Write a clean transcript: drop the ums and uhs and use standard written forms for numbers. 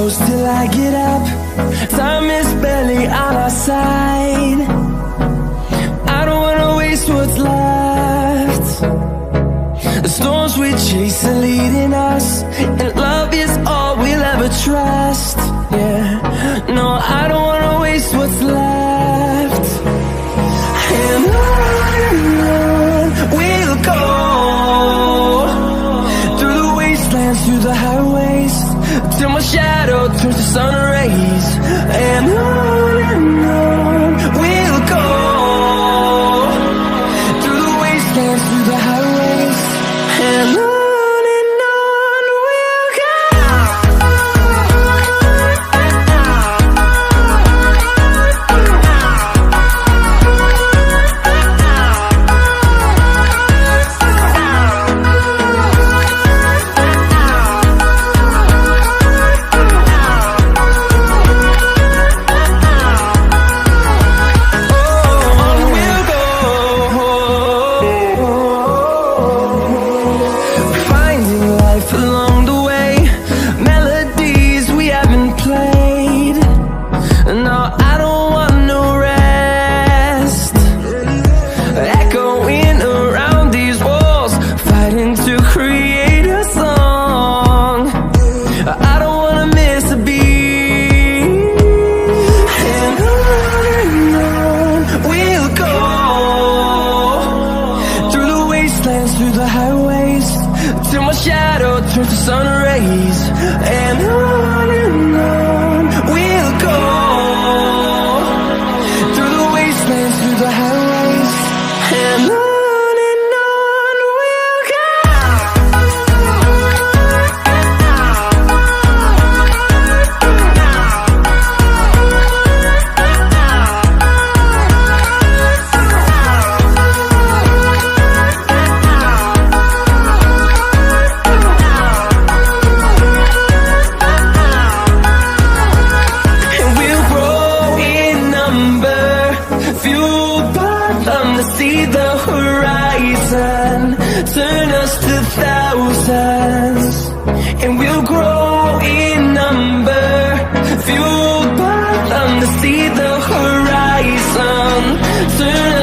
close till I get up. Time is barely on our side. I don't wanna waste what's left. The storms we chase are leading us, and love is all we'll ever trust. Yeah, no, I don't wanna waste what's left. And on we'll go, through the wastelands, through the highways, till my shadow turns to sun rays. And on we'll go, through the wastelands, through the highways, and on we'll go. Through the highways, till my shadow turns to sun rays. And on we'll go, through the wastelands, through the highways, and on we'll go. See the horizon, turn us to thousands, and we'll grow in number, fueled by them to see the horizon, turn us